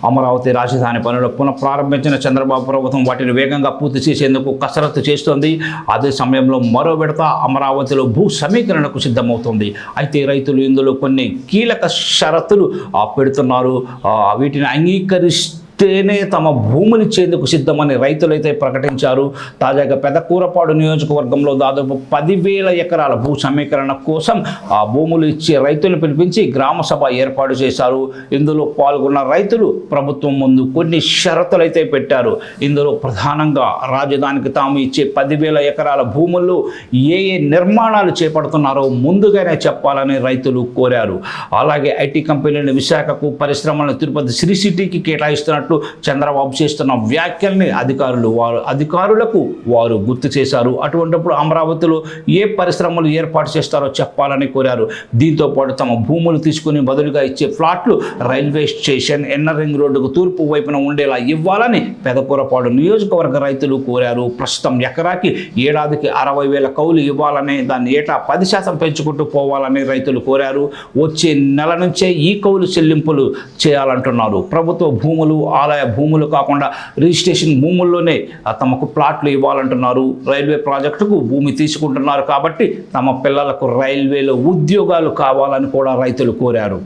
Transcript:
అమరావతి రాజధాని పనులు పునఃప్రారంభించిన చంద్రబాబు ప్రభుత్వం వాటిని వేగంగా పూర్తి చేసేందుకు కసరత్తు చేస్తోంది. అదే సమయంలో మరో విడత అమరావతిలో భూ సమీకరణకు సిద్ధమవుతోంది. అయితే రైతులు ఇందులో కొన్ని కీలక షరతులు పెడుతున్నారు. వీటిని అంగీకరిస్తేనే తమ భూములు ఇచ్చేందుకు సిద్ధమని రైతులైతే ప్రకటించారు. తాజాగా పెదకూరపాడు నియోజకవర్గంలో దాదాపు 10,000 ఎకరాల భూ సమీకరణ కోసం భూములు ఇచ్చే రైతులను పిలిపించి గ్రామ సభ ఏర్పాటు చేశారు. ఇందులో పాల్గొన్న రైతులు ప్రభుత్వం ముందు కొన్ని షరతులు అయితే పెట్టారు. ఇందులో ప్రధానంగా రాజధానికి తాము ఇచ్చే 10,000 ఎకరాల భూముల్లో ఏ నిర్మాణాలు చేపడుతున్నారో ముందుగానే చెప్పాలని రైతులు కోరారు. అలాగే ఐటీ కంపెనీలను విశాఖకు, పరిశ్రమలను తిరుపతి శ్రీ సిటీకి కేటాయిస్తున్నట్టు చంద్రబాబు చేస్తున్న వ్యాఖ్యల్ని అధికారులకు వారు గుర్తు చేశారు. అటువంటిప్పుడు అమరావతిలో ఏ పరిశ్రమలు ఏర్పాటు చేస్తారో చెప్పాలని కోరారు. దీంతో పాటు తమ భూములు తీసుకుని బదులుగా ఇచ్చే ఫ్లాట్లు రైల్వే స్టేషన్, ఎన్ఆర్ రింగ్ రోడ్డుకు తూర్పు వైపున ఉండేలా ఇవ్వాలని పెదకూరపాడు నియోజకవర్గ రైతులు కోరారు. ప్రస్తుతం ఎకరాకి ఏడాదికి 60,000 కౌలు ఇవ్వాలని, దాన్ని ఏటా 10% పెంచుకుంటూ పోవాలని రైతులు కోరారు. వచ్చే నెల నుంచే ఈ కౌలు చెల్లింపులు చేయాలంటున్నారు. ప్రభుత్వ భూములు, ఆలయ భూములు కాకుండా రిజిస్ట్రేషన్ భూముల్లోనే తమకు ప్లాట్లు ఇవ్వాలంటున్నారు. రైల్వే ప్రాజెక్టుకు భూమి తీసుకుంటున్నారు కాబట్టి తమ పిల్లలకు రైల్వేలో ఉద్యోగాలు కావాలని కూడా రైతులు కోరారు.